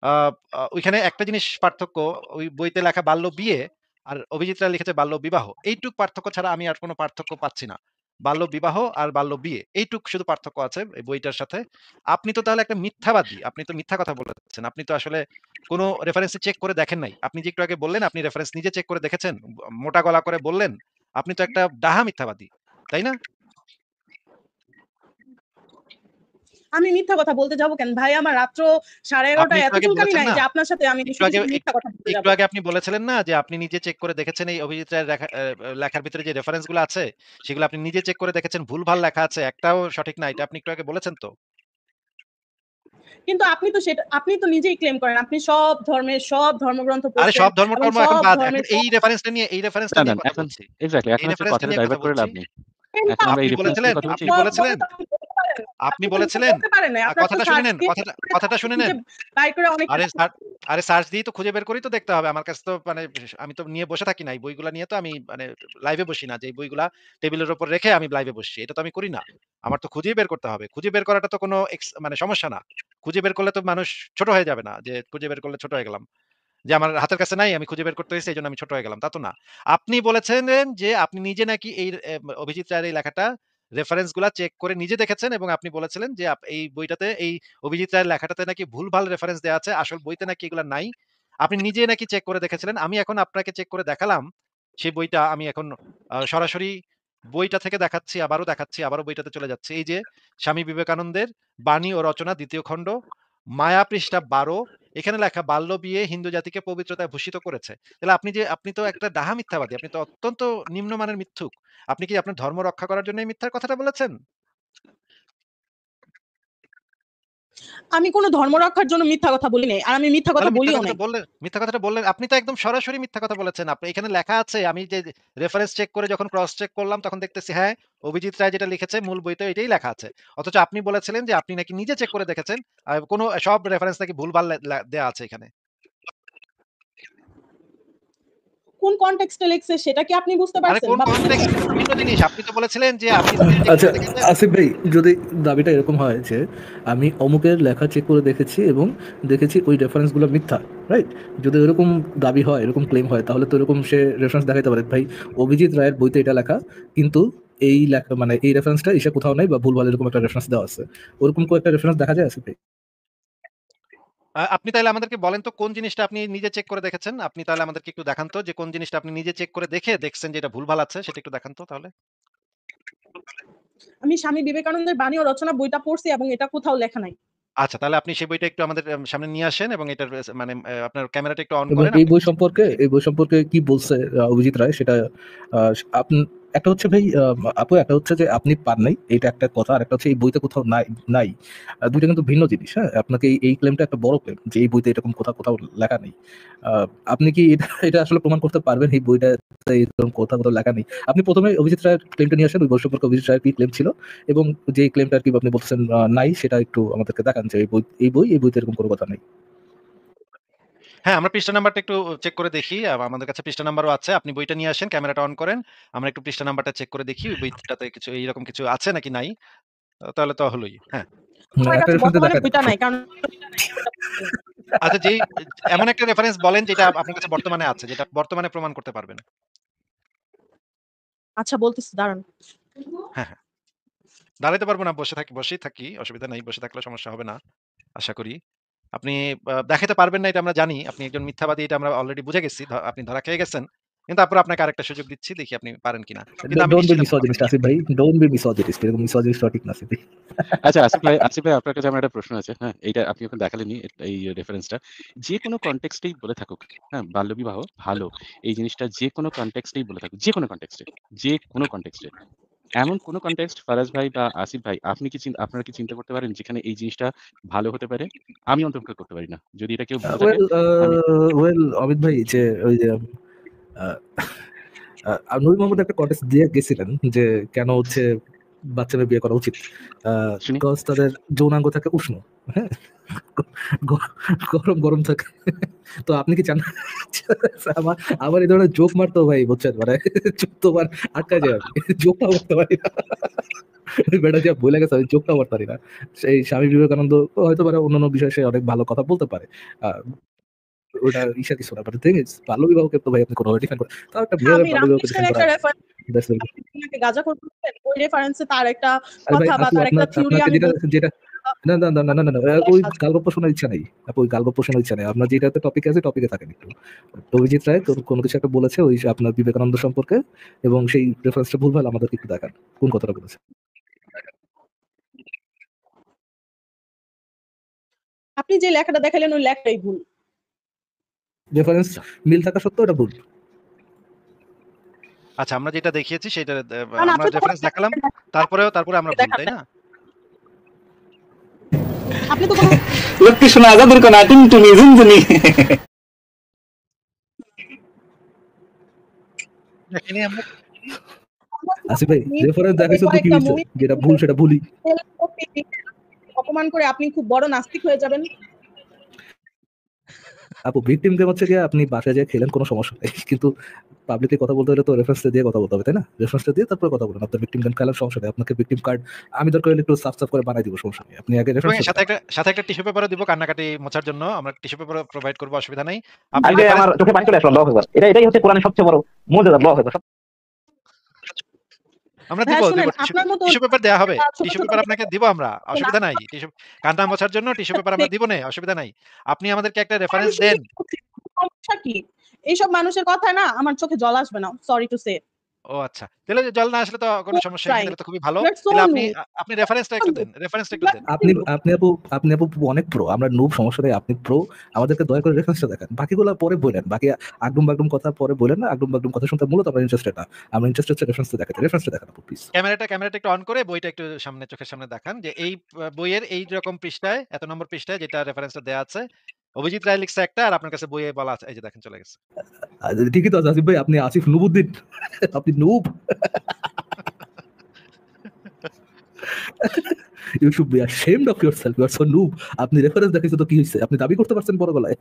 আ আ ওইখানে একটা জিনিস পার্থক্য, ওই বইতে লেখা বাল্য বিয়ে আর অভিজিৎ রায় লিখেছে বাল্য বিবাহ। এইটুক পার্থক্য ছাড়া আমি আর কোন পার্থক্য পাচ্ছি না। বাল্য বিবাহ আর বাল্য বিয়ে এইটুক শুধু পার্থক্য আছে এই বইটার সাথে। আপনি তো তাহলে একটা মিথ্যাবাদী। আপনি তো মিথ্যা কথা বলেছেন। আপনি তো আসলে কোন রেফারেন্স চেক করে দেখেন নাই। আপনি যে একটু আগে বললেন আপনি রেফারেন্স নিজে চেক করে দেখেছেন। মোটা গলা করে বললেন। আপনি তো একটা ডাহা মিথ্যাবাদী। তাই না? আমি মিথ্যা কথা বলতে যাব কেন? ভাই আমার রাত্র আপনি 11:30 একটু এত আগে চুলকানি বলেছেন নাই না? যে আপনার সাথে আমি একটু শুধু, আগে শুধু মিথ্যা কথা বলতে যাব। একটু আগে আপনি বলেছিলেন না যে আপনি নিজে চেক করে দেখেছেন এই অভিজিৎ রায়ের লেখার ভিতরে যে রেফারেন্স গুলো আছে সেগুলো আপনি নিজে চেক করে দেখেছেন, ভুলভাল লেখা আছে, একটাও সঠিক না। এটা আপনি একটু আগে বলেছেন তো? কিন্তু আপনি তো নিজেই ক্লেম করেন আপনি সব ধর্মগ্রন্থ আরে পড়ছেন সব ধর্ম এবং কর্ম এখন সব বাদ। এখন ধর্মের এই সব রেফারেন্সটা না, না, নিয়ে কথা এখন বলছি। এক্সাক্টলি এই এখন হচ্ছে রেফারেন্সটা কথাটা নিয়ে কথা ডাইভার্ট করে বলছি। লাভ নেই। এখন আমরা এই রেফারেন্স নিয়ে কথা বলছি। আপনি বলেছিলেন আপনি আপনি তো মিথ্যা বলেছিলেন বলতে পারেন নাই। আপনার তো কথাটা শুনে সার্চ নেন, দিয়ে কথাটা শুনে খুঁজে নেন। বাই করে অনেক আরে আরে সার্চ দিয়েই তো খুঁজে বের করেই তো দেখতে হবে। আমার কাছে তো মানে আমি তো নিয়ে বসে থাকি না। এই বইগুলা নিয়ে তো আমি মানে লাইভে বসি না। যে এই বইগুলা টেবিলের উপর রেখে আমি লাইভে বসছি। এটা তো আমি করি না। আমার তো খুঁজেই বের করতে হবে। খুঁজে বের করাটা তো কোনো মানে সমস্যা না। খুঁজে বের করলে তো মানুষ ছোট হয়ে যাবে না। যে খুঁজে বের করলে ছোট হয়ে গেলাম। যে আমার হাতের কাছে নাই, আমি খুঁজে বের করতে হইছে এজন্য আমি ছোট হয়ে গেলাম। তা তো না। আপনি বলেছিলেন যে আপনি নিজে নাকি এই অভিজিৎ রায়ের এই লেখাটা রেফারেন্স গুলা চেক করে নিজে দেখেছেন এবং আপনি বলেছিলেন যে এই বইটাতে এই অভিজিৎ রায়ের লেখাটাতে নাকি ভুলভাল রেফারেন্স দেয়া আছে। আসল বইতে নাকি এগুলা নাই। আপনি নিজে নাকি চেক করে দেখেছিলেন। আমি এখন আপনাকে চেক করে দেখালাম। সেই বইটা আমি এখন সরাসরি বইটা থেকে দেখাচ্ছি, আবারও দেখাচ্ছি, আবারও বইটাতে চলে যাচ্ছি। এই যে স্বামী বিবেকানন্দের বাণী ও রচনা ২য় খণ্ড, মায়া পৃষ্ঠা ১২, এখানে লেখা বাল্য বিয়ে হিন্দু জাতিকে পবিত্রতায় ভূষিত করেছে। তাহলে আপনি তো একটা ডাহা মিথ্যাবাদী। আপনি তো অত্যন্ত নিম্নমানের মিথ্যুক। আপনি কি আপনার ধর্ম রক্ষা করার জন্য এই মিথ্যার কথাটা বলেছেন? আমি কোন ধর্ম রক্ষার জন্য মিথ্যা কথা বলি নাই। আর আমি মিথ্যা কথা তাহলে বলিও নাই। মিথ্যা কথাটা বললেন। আপনি তো একদম সরাসরি মিথ্যা কথা বলেছেন। আপনি এখানে লেখা আছে, আমি যে রেফারেন্স চেক করে যখন ক্রস চেক করলাম তখন দেখতেছি হ্যাঁ, অভিজিৎ রায় যেটা লিখেছে মূল বইতে এটাই লেখা আছে। অথচ আপনি বলেছিলেন যে আপনি নাকি নিজে চেক করে দেখেছেন। কোন সব রেফারেন্স নাকি ভুলভাল দেয়া আছে এখানে। কোন কনটেক্সট এ লিখছে সেটা কি আপনি বুঝতে আরে পারছেন কোন বা কনটেক্সট বুঝেছেন? এটা তো ভিন্ন জিনিস। আপনি তো বলেছিলেন যে আপনি নিজে চেক আচ্ছা, করে দেখেছেন। আসিফ ভাই, যদি দাবিটা এরকম হয় যে আমি অমুকের লেখা চেক করে দেখেছি এবং দেখেছি ওই রেফারেন্সগুলো মিথ্যা, রাইট? যদি এরকম দাবি হয়, এরকম ক্লেম হয়, তাহলে তো এরকম সে রেফারেন্স দেখাইতে পারে, ভাই অভিজিৎ রায়ের বইতে এটা লেখা, কিন্তু এই লেখা মানে এই রেফারেন্সটা এসে কোথাও নাই বা ভুলভাল এরকম একটা রেফারেন্স দেওয়া আছে। ওরকম কোনো একটা রেফারেন্স দেখা যায় আসিফ ভাই? আপনি তাইলে আমাদেরকে বলেন তো কোন জিনিসটা আপনি নিজে চেক করে দেখেছেন? আপনি তাহলে আমাদেরকে একটু দেখান তো যে কোন জিনিসটা আপনি নিজে চেক করে দেখছেন যে এটা ভুলভাল আছে, সেটা একটু দেখান তো তাহলে। আমি স্বামী বিবেকানন্দের বাণী ও রচনা বইটা পড়ছি এবং এটা কোথাও লেখা নাই। আচ্ছা, তাহলে আপনি সেই বইটা একটু আমাদের সামনে নিয়ে আসেন এবং এটার মানে আপনার ক্যামেরাটা একটু অন এবং করেন। এই বই সম্পর্কে কি বলছে অভিজিৎ রায় সেটা আপনি, একটা হচ্ছে ভাই আপু, একটা হচ্ছে যে আপনি পান নাই, এটা একটা কথা, আর একটা হচ্ছে এই বইতে কোথাও নাই নাই। দুইটা কিন্তু ভিন্ন জিনিস। হ্যাঁ, আপনাকে এই ক্লেমটা একটা বড় ক্লেম যে এই বইতে এরকম কোথাও লেখা নেই। আপনি কি এটা আসলে প্রমাণ করতে পারবেন এই বইটাতে এরকম কোথাও লেখা নেই? আপনি প্রথমে অভিজিৎ রায়ের ক্লেমটা নিয়ে আসেন, ওই বই সম্পর্কে অভিজিৎ রায়ের কি ক্লেম ছিল এবং যে ক্লেমটা আর কি আপনি বলতেছেন নাই, সেটা একটু আমাদেরকে দেখান যে এই বইতে এরকম কোনো কথা নাই। হ্যাঁ, আমরা পৃষ্ঠা নাম্বারটা একটু চেক করে দেখি। আমাদের কাছে পৃষ্ঠা নাম্বারও আছে। আপনি বইটা নিয়ে আসেন, ক্যামেরাটা অন করেন। আমরা একটু পৃষ্ঠা নাম্বারটা চেক করে দেখি ওই বইটাতে কিছু এইরকম কিছু আছে নাকি নাই। তাহলে তো হলোই। হ্যাঁ। আমার একটা কাছে রেফারেন্স বর্তমানে দেখায় বইটা নাই কারণ আচ্ছা, এমন একটা রেফারেন্স বলেন যেটা আপনার কাছে বর্তমানে আছে, যেটা বর্তমানে প্রমাণ করতে পারবেন। আচ্ছা বলতেছি দাঁড়ান। হ্যাঁ, হ্যাঁ। দাঁড়াইতে পারবো না, বসেই থাকি। অসুবিধা নাই। বসে থাকলেও সমস্যা হবে না। আশা করি। আপনি দেখাতে পারবেন না এটা আমরা জানি। আপনি একজন মিথ্যাবাদী এটা আমরা অলরেডি বুঝে গেছি। আপনি ধরা খেয়ে গেছেন। কিন্তু তারপরে আপনাকে আরেকটা সুযোগ দিচ্ছি। দেখি আপনি পারেন কিনা। কিন্তু আমি ডোন্ট বি নিশ্চিত আপনার মিসোজিনিস্ট পারবেন। আসিফ ভাই, ডোন্ট বি মিসোজিনিস্ট, এরকম মিসোজিনিস্ট ঠিক না আসিফ ভাই। আচ্ছা আসিফ ভাই আপনার কাছে আমার একটা প্রশ্ন আছে। হ্যাঁ? এইটা আপনি এখন দেখালেনই এই রেফারেন্সটা। যেকোনো কনটেক্সটেই বলে থাকুক, হ্যাঁ? বাল্যবিবাহ ভালো। এই জিনিসটা যেকোনো কনটেক্সটেই বলে থাকুক। যেকোনো কনটেক্সটে, যেকোনো কনটেক্সটে। এমন কোন কনটেক্সট ফারাজ ভাই বা আসিফ ভাই আপনি কি আপনারা কি চিন্তা করতে পারেন যেখানে এই জিনিসটা ভালো হতে পারে? আমি অন্তত করতে পারি না। যদি এটা কেউ বলে থাকে ওয়েল আমি ওয়েল অমিত ভাই যে ওই যে নূর মোহাম্মদ একটা কন্টেস্ট দিয়ে গেছিলেন যে কেন হচ্ছে বাচ্চাদের বিয়ে করা উচিত, শুনি। বিকজ তাদের যৌনাঙ্গ থাকে উষ্ণ, হ্যাঁ, গ- গরম গরম থাকে। তো আপনি কি চান আমার আমার এই ধরনের জোক মারতো ভাই, বুঝছেন, মানে চোখ তোমার আটকা যায়, আমি জোকটাও মারতে পারি না। ওই বেটা যা বলে গেছে আমি জোকটাও মারতে পারি না। সেই স্বামী বিবেকানন্দ হয়তো পারে অন্যান্য বিষয়ে সে অনেক ভালো কথা বলতে পারে, আহ, ওটা ঈশা কিছু না, বাট থিং ইজ বাল্য বিবাহকে তো ভাই আপনি কোনোভাবে ডিফাইন করেন, তাও একটা মেয়ের আমি বাল্য বিবাহকে রামকৃষ্ণের ডিফাইন করা, একটা রেফারেন্স that's very good. আপনি যেটাকে গাঁজাখোর বলছেন, ওই রেফারেন্সে তার একটা আরে ভাই কথা বা আপু তার একটা আপনার থিওরি আপনাকে আমি যেটা বলছি। যেটা না না না না না না না, ওই গালগপ্প শোনার ইচ্ছা নেই আপু, ওই গালগপ্প শোনার ইচ্ছা নেই, আপনার যেটাতে টপিক আছে টপিকে থাকেন একটু। অভিজিৎ রায় কোনো কিছু একটা বলেছে ওই আপনার বিবেকানন্দ সম্পর্কে, এবং সেই রেফারেন্সটা ভুলভাল আমাদেরকে একটু দেখান কোন কথাটা বলেছে। আপনি যে লেখাটা দেখালেন ওই লেখাটাই ভুল। রেফারেন্স আচ্ছা। মিল থাকা সত্ত্বেও এটা ভুল। আচ্ছা, আমরা যেটা দেখিয়েছি সেটা কারণ আমরা আপনি তো রেফারেন্স দেখালাম। তারপরে আমরা ভুল, দেখান তাই নাই। না? আপনি তো কোনো লক্ষ্মী শোনা আজাদের কোনা টুনটুনি ঝুনঝুনি। দেখিনি আমরা। আসিফ ভাই মিল রেফারেন্স দেখাইছো তো কি কয়েকটা হয়েছে, মুভি যেটা ভুল সেটা ভুলই। অপমান করে আপনি খুব বড় নাস্তিক হয়ে যাবেন। আপু ভিকটিম গেম হচ্ছে গিয়ে আপনি বাসায় যেয়ে খেলেন কোনো সমস্যা নেই, কিন্তু পাবলিকে কথা বলতে হলে তো রেফারেন্সটা দিয়ে কথা বলতে হবে, তাই না? রেফারেন্সটা দিয়ে তারপরে কথা বলেন, আপনার ভিকটিম গেম খেলার সমস্যা নেই, আপনাকে ভিকটিম কার্ড আমি দরকার হলে একটু সাফ সাফ করে বানাই দিব, সমস্যা নেই, আপনি আগে এবং রেফারেন্স সাথে একটা টিস্যু পেপারও দিব কান্নাকাটি মোছার জন্য। আমরা টিস্যু পেপার প্রোভাইড করব, অসুবিধা নাই। আপনি আজকে রেফারেন্স আমার চোখে পানি চলে আসলো, আল্লাহু আকবার। এটাই হচ্ছে কোরআনের সবচেয়ে বড় মুজিজা, আল্লাহু আকবার। আমরা হ্যাঁ দিব শুনেন, আপনার মতো টিস্যু পেপার দেয়া হবে। ছোট টিস্যু ছোট পেপার আপনাকে দিব আমরা, অসুবিধা নাই। কান্না মোছার জন্য টিস্যু পেপার আমরা দিব নে, অসুবিধা নাই। আপনি আমাদেরকে একটা রেফারেন্স দেন। সমস্যা কি? এইসব মানুষের কথা না আমার চোখে জল আসবে না, সরি টু সে। ও আচ্ছা। তাহলে জল না আসলে তো কোনো সমস্যাই নেই। ট্রাইং তাহলে তো খুবই ভালো। ইউ আর সো তাহলে নুব, আপনি রেফারেন্সটা একটু দেন। রেফারেন্সটা একটু দেন। আপনি আপনি আপু আপনি আপু অনেক প্রো, আমরা নুব, সমস্যা নেই, আপনি প্রো, আমাদেরকে দয়া করে রেফারেন্সটা দেখান, বাকিগুলো পরে বলেন, বাকি আগডুম বাগডুম কথা পরে বলেন না, আগডুম বাগডুম কথা শুনতে মূলত আমরা ইন্টারেস্টেড না, আমরা ইন্টারেস্টেড হচ্ছে রেফারেন্সটা দেখাতে, রেফারেন্সটা দেখান আপু প্লিজ। ক্যামেরাটা একটু অন করে বইটা একটু সামনে, চোখের সামনে দেখান যে এই বইয়ের এই রকম পৃষ্ঠায়, এত নম্বর পৃষ্ঠায় যেটা রেফারেন্সটা দেয়া আছে। অভিজিৎ রায় লিখছে একটা, আর আপনার কাছে বইয়ে বলা আছে। এই যে দেখেন চলে গেছে। ঠিকই তো আছে আসিফ ভাই, আপনি আসিফ নুবুদ্দিন, আপনি noob, you should be ashamed of yourself, you are so noob, আপনি রেফারেন্স দেখাইছো তো কি হইছে, আপনি দাবি করতে পারছেন বড় গলায়।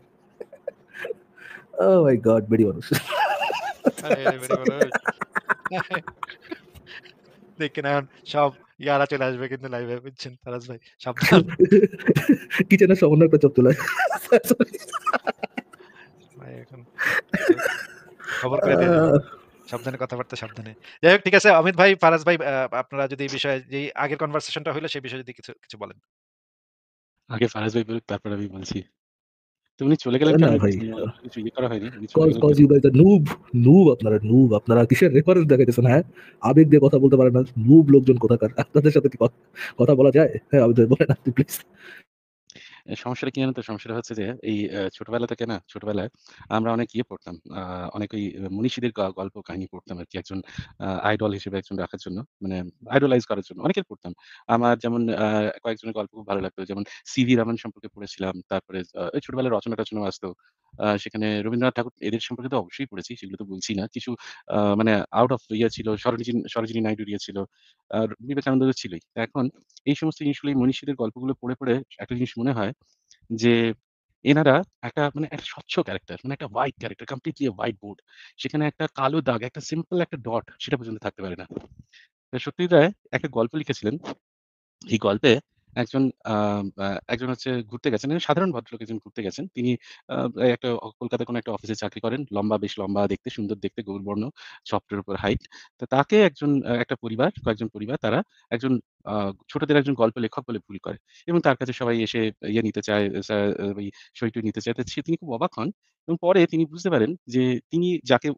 ও মাই গড, বেডি মানুষ। আরে বেরি বড়। দেখেন এখন সব ইয়ারা চলে আসবে কিন্তু লাইভে, বুঝছেন ফারাজ ভাই? সাবধান। কিচেনের সমন্বয় একটা চোখ তোলা। ভাই এখন খবর করে দিয়ে দিব। সাবধানে কথাবার্তা, সাবধানে। যাই হোক, ঠিক আছে অমিত ভাই, ফারাজ ভাই, আপনারা যদি এই বিষয়ে যেই আগের কনভারসেশনটা হইলো সেই বিষয়ে যদি কিছু বলেন। আগে ফারাজ ভাই বলুক তারপর আমি বলছি। তো উনি চলে গেলেন না কেন? ভাই, কিছু ইয়ে করা হয়নি। উনি চলে গেলেন কজ কেন? You guys are noob, noob, আপনারা নুব, আপনারা কিসের রেফারেন্স দেখাইতেছেন? হ্যাঁ, আবেগ দিয়ে কথা বলতে পারেন না, নুব লোকজন কোথাকার, আপনাদের সাথে কি কথা বলা যায়? হ্যাঁ, আমি বলেন আপনি প্লিজ। সমস্যাটা কি জানেন তো? সমস্যাটা হচ্ছে যে এই ছোটবেলা থেকে না, ছোটবেলায় আমরা অনেক ইয়ে পড়তাম। অনেক ওই মনীষীদের গল্প কাহিনী পড়তাম আরকি একজন আইডল হিসেবে একজন রাখার জন্য। মানে আইডলাইজ করার জন্য অনেকের পড়তাম। আমার যেমন কয়েকজনের গল্প খুব ভালো লাগতো। যেমন সিভি রমন সম্পর্কে পড়েছিলাম। তারপরে ওই ছোটবেলায় রচনা-টচনা আসতো। সেখানে রবীন্দ্রনাথ ঠাকুর এদের সম্পর্কে তো অবশ্যই পড়েছি। সেগুলো তো বলছি না। কিছু মানে আউট অফ ইয়ে ছিল, সরোজিনী নাইডুর ইয়ে ছিল। বিবেকানন্দ তো ছিলই। এখন এই সমস্ত জিনিসগুলো, এই মনীষীদের গল্পগুলো পড়ে একটা জিনিস মনে হয় যে এনারা একটা মানে একটা স্বচ্ছ ক্যারেক্টার, মানে একটা white character, completely white board. সেখানে একটা কালো দাগ, একটা সিম্পল একটা ডট সেটা পর্যন্ত থাকতে পারে না। তো সত্যিই তাই একটা গল্প লিখেছিলেন। এই গল্পে একজন আ আ একজন হচ্ছে ঘুরতে গেছেন। সাধারণ ভদ্রলোক একজন ঘুরতে গেছেন। তিনি এই একটা কলকাতার কোনো একটা অফিসে চাকরি করেন। লম্বা, বেশ লম্বা দেখতে, সুন্দর দেখতে, গৌরবর্ণ, সফটের উপর হাইট। তো তাকে একজন একটা পরিবার, কয়েকজন পরিবার তারা একজন আ ছোটদের একজন গল্প লেখক বলে ভুল করে। এবং তার কাছে সবাই এসে ইয়ে নিতে চায়, ওই সই-টই নিতে চায়। তো তিনি খুব অবাক হন এবং পরে তিনি বুঝতে পারেন যে তিনি যাকে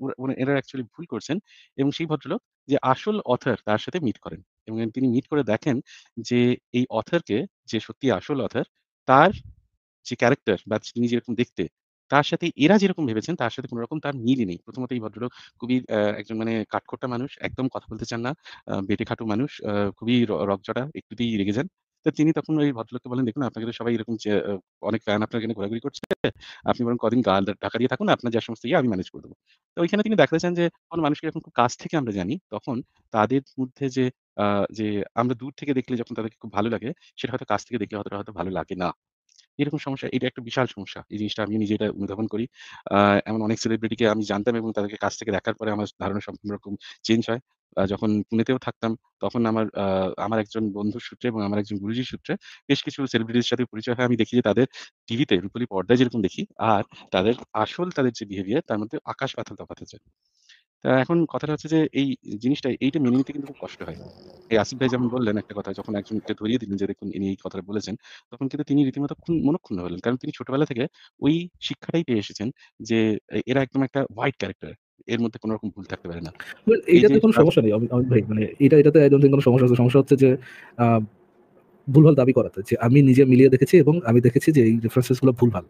এরা অ্যাকচুয়ালি ভুল করছেন এবং সেই ভদ্রলোক যে আসল অথর তার সাথে মিট করেন। এবং তিনি মিট করে দেখেন যে এই অথরকে, যে সত্যি আসল অথর, তার যে ক্যারেক্টার বা তিনি যেরকম দেখতে, তার সাথে এরা যেরকম ভেবেছেন তার সাথে কোন রকম তার মিলই নেই। প্রথমত এই ভদ্রলোক খুবই একজন মানে কাঠখোট্টা মানুষ, একদম কথা বলতে চান না, বেঁটে-খাটো মানুষ, খুবই রগচটা, একটুতেই রেগে যান। তো তিনি তখন ওই ভদ্রলোককে বলেন, "দেখুন আপনাকে তো সবাই এরকম যে অনেক ফ্যান আপনার এখানে ঘোরাঘুরি করছে। আপনি বরং কদিন ঢাকা দিয়ে থাকুন। আপনার যা সমস্ত ইয়ে আমি ম্যানেজ করে দেব।" তো ওইখানে তিনি দেখাতে চান যে কোন মানুষকে যখন খুব কাছ থেকে আমরা জানি, তখন তাদের মধ্যে আ যে আমরা দূর থেকে দেখলে যখন তাদেরকে খুব ভালো লাগে, সেটা হয়তো কাছ থেকে দেখলে অতটা হয়তো ভালো লাগে না। এরকম সমস্যা, এটা একটা বিশাল সমস্যা। এই জিনিসটা আমি নিজে এটা অনুধাবন করি। আ এমন অনেক সেলিব্রিটিকে আমি জানতাম এবং তাদেরকে কাছ থেকে দেখার পরে আমার ধারণা সম্পূর্ণ রকম চেঞ্জ হয়। যখন পুনেতেও থাকতাম তখন আমার একজন বন্ধুর সূত্রে এবং আমার একজন গুরুজির সূত্রে বেশ কিছু সেলিব্রিটির সাথে পরিচয় হয়। আমি দেখি যে তাদের টিভিতে রূপালী পর্দায় যেরকম দেখি আর তাদের যে বিহেভিয়ার তার মধ্যে আকাশ পাতাল তফাৎ আছে। তা এখন কথাটা হচ্ছে যে এই জিনিসটা এইটা মেনে নিতে কিন্তু খুব কষ্ট হয়। এই আসিফ ভাই যেমন বললেন একটা কথা, যখন একজনকে ধরিয়ে দিলেন যে দেখুন ইনি এই কথাটা বলেছেন, তখন কিন্তু তিনি রীতিমতো মনঃক্ষুণ্ণ হলেন। কারণ তিনি ছোটবেলা থেকে ওই শিক্ষাটাই পেয়ে এসেছেন যে এরা একদম একটা হোয়াইট ক্যারাক্টার। এর মধ্যে কোন রকম ভুল থাকতে পারে না। Well, এই এইটাতে কোনো জিনিসটা সমস্যা নেই অমিত ভাই। মানে এটাতে I don't think কোনো সমস্যা আছে। সমস্যা হচ্ছে যে আ ভুলভাল দাবি করাতে। যে আমি নিজে মিলিয়ে দেখেছি এবং আমি দেখেছি যে এই রেফারেন্সেস গুলো ভুলভাল।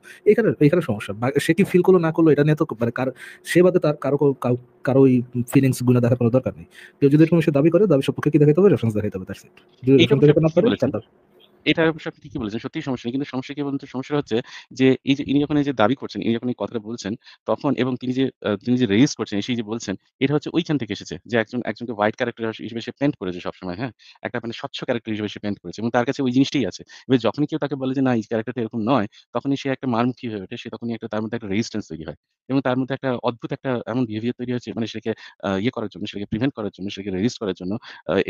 এখানে সমস্যা। সে কি ফিল করলো না করলো এটা নিয়ে তো মানে সে বাদে তার কারো ওই ফিলিংস গুনা দেখার কোনো দরকার নেই। কেউ যদি এরকম এসে দাবি করে, দাবির সপক্ষে কি দেখাইতে হবে? রেফারেন্স দেখাইতে হবে। That's it. যদি এইটা রেফারেন্স অবশ্য দেখাতে আপনি না ঠিকই পারে বলেছেন। তারপর এটা অবশ্য আপনি ঠিকই বলেছেন। সত্যিই সমস্যা নেই। কিন্তু সমস্যা কি বলুন তো? সমস্যাটা হচ্ছে যে এই যে ইনি যখন এই যে দাবি করছেন, ইনি যখন এই কথাটা বলছেন, তখন এবং তিনি যে রেইজ করছেন, এসেই যে বলছেন, এটা হচ্ছে ঐখান থেকে এসেছে। যে একজনকে হোয়াইট ক্যারাক্টার হিসেবে সে পেইন্ট করেছে সবসময়, হ্যাঁ? একটা মানে স্বচ্ছ ক্যারাক্টার হিসেবে সে পেইন্ট করেছে এবং তার কাছে ওই জিনিসটাই আছে। এবার যখনই কেউ তাকে বলে যে না এই ক্যারাক্টারটা এরকম নয়, তখনই সে একটা মারমুখী হয়ে ওঠে। সে তখনই তার মধ্যে একটা রেজিস্ট্যান্স তৈরি হয়। এবং তার মধ্যে একটা অদ্ভুত একটা এমন বিহেভিয়ার তৈরি হয়েছে মানে সেটাকে ইয়ে করার জন্য, সেটাকে প্রিভেন্ট করার জন্য, সেটাকে রেজিস্ট করার জন্য,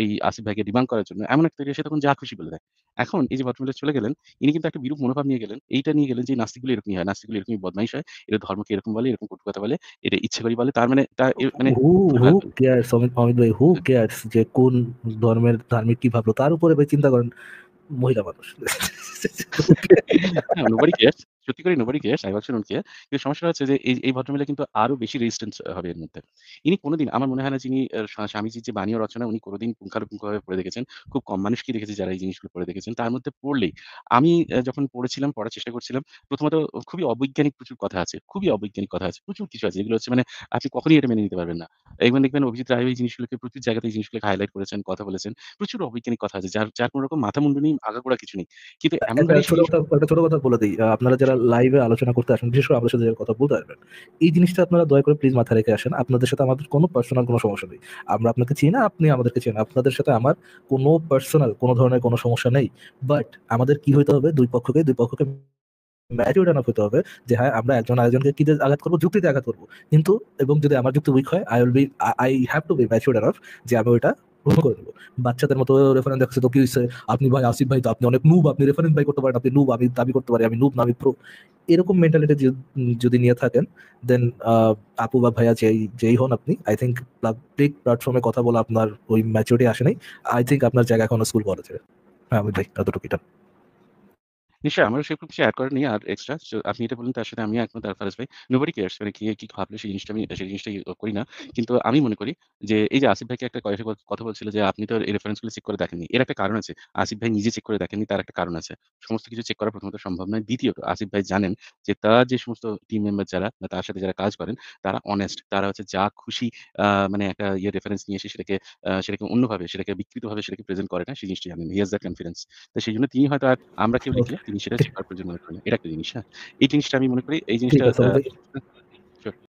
এই আসিফ ভাইকে ডিবাঙ্ক করার জন্য এমন একটা তৈরি হয় সে তখন যা খুশি বলে দেয়। এখন এই যে ভদ্রমহিলা চলে গেলেন, ইনি কিন্তু একটা বিরূপ মনোভাব নিয়ে গেলেন। এইটা নিয়ে গেলেন যে নাস্তিকগুলো এরকমই হয়। নাস্তিকগুলো এরকমই বদমাইশ হয়। এরা ধর্মকে এরকম বলে, এরকম কটু কথা বলে, এটা ইচ্ছে করেই বলে। তার মানে তা মানে হু হু ভুলভাল। কেয়ারস অমিত ভাই, হু কেয়ারস যে কোন ধর্মের ধার্মিক কি ভাবলো? তার উপরে ভাই চিন্তা করেন মহিলা মানুষ। হ্যাঁ, nobody cares. সত্যি করেই nobody cares. I also don't care. কিন্তু সমস্যাটা হচ্ছে যে এই ভদ্রমহিলা কিন্তু আরো বেশি রেজিস্ট্যান্স হবে এর মধ্যে। ইনি কোনদিন আমার মনে হয় না যে ইনি স্বামীজির যে বাণী ও রচনা উনি কোনদিন পুঙ্খানুপুঙ্খভাবে পড়ে দেখেছেন। খুব কম মানুষকেই দেখেছি যারা এই জিনিসগুলো পড়ে দেখেছেন। তার মধ্যে পড়লেই আমি যখন পড়েছিলাম, পড়ার চেষ্টা করছিলাম, প্রথমত খুবই অবৈজ্ঞানিক প্রচুর কথা আছে। খুবই অবৈজ্ঞানিক কথা আছে। প্রচুর কিছু আছে যেগুলো হচ্ছে মানে আপনি কখনোই এটা মেনে নিতে পারবেন না। এবং দেখবেন অভিজিৎ রায় এই জিনিসগুলোকে প্রচুর জায়গাতে এই জিনিসগুলোকে হাইলাইট করেছেন, কথা বলেছেন। প্রচুর অবৈজ্ঞানিক কথা আছে যার কোন রকম মাথা মুন্ডু নেই, আগাগোড়া কিছু নেই। কিন্তু এমনভাবেই সেই জিনিসগুলো একটা ছোট কথা বলে দেই। আপনারা যারা লাইভে আলোচনা করতে আসেন, বিশেষ করে আমাদের সাথে যারা কথা বলতে আসবেন, এই জিনিসটা আপনারা দয়া করে প্লিজ মাথায় রেখে আসেন। আপনাদের সাথে আমাদের কোনো পার্সোনাল কোনো সমস্যা নেই। আমরা আপনাকে চিনি না, আপনি আমাদেরকে চেনেন। আপনাদের সাথে আমার কোনো পার্সোনাল কোনো ধরনের কোনো সমস্যা নেই। বাট আমাদের কি হইতে হবে? দুই পক্ষকে ম্যাচিউরড এনাফ হতে হবে যে হ্যাঁ, আমরা একজন আরেকজনকে কি দিয়ে আঘাত করব? যুক্তিতে আঘাত করব। কিন্তু এবং যদি আমার যুক্তি উইক হয়, I have to be matured enough যে আমি ওইটা গ্রহণ করে নেব। বাচ্চাদের মতো রেফারেন্স দেখছে তো কি হইছে? আপনি ভাই আসিফ ভাই তো আপনি অনেক নুব, আপনি রেফারেন্স বাই করতে পারেন, আপনি নুব, আমি দাবি করতে পারি আমি নুব না আমি প্রো। এরকম মেন্টালিটি যদি নিয়ে থাকেন দেন আপু বা ভাইয়া যেই হন আপনি, আই থিংক পাবলিক প্ল্যাটফর্মে কথা বলা আপনার ওই ম্যাচুরিটি আসে নাই। আই থিংক আপনার জায়গা এখনো স্কুল কলেজে। হ্যাঁ, আমি ভাই এতটুকুই। নিশ্চয়ই আমারও সেরকম কিছু এড করার নেই আর এক্সট্রা। সো আপনি এটা বললেন তার সাথে আমিও একমত আর ফারাজ ভাই। নোবডি কেয়ারস মানে কে কি ভাবলো সেই জিনিসটা আমি সেই জিনিসটাই করি না। কিন্তু আমি মনে করি যে এই যে আসিফ ভাইকে একটা কয়েকটা কথা বলছিল যে আপনি তো এই রেফারেন্স গুলো চেক করে দেখেননি। এর একটা কারণ আছে। আসিফ ভাই নিজে চেক করে দেখেননি তার একটা কারণ আছে। সমস্ত কিছু চেক করা প্রথমত সম্ভব নয়। দ্বিতীয়ত আসিফ ভাই জানেন যে তার যে সমস্ত টিম মেম্বার যারা বা তার সাথে যারা কাজ করেন তারা অনেস্ট। তারা হচ্ছে যা খুশি মানে একটা রেফারেন্স নিয়ে এসে সেটাকে অন্যভাবে সেটাকে বিকৃতভাবে সেটাকে প্রেজেন্ট করে না। সেই জিনিসটি জানেন। He has that confidence. তো সেইজন্য তিনি হয়তো আর আমরা কেউ লিখলে তিনি সেটা চেক করার প্রয়োজন মনে করেন না। এটা একটা জিনিস, হ্যাঁ? এই জিনিসটা আমি মনে করি এই ঠিক জিনিসটা আছে অমিত ভাই। শিওর।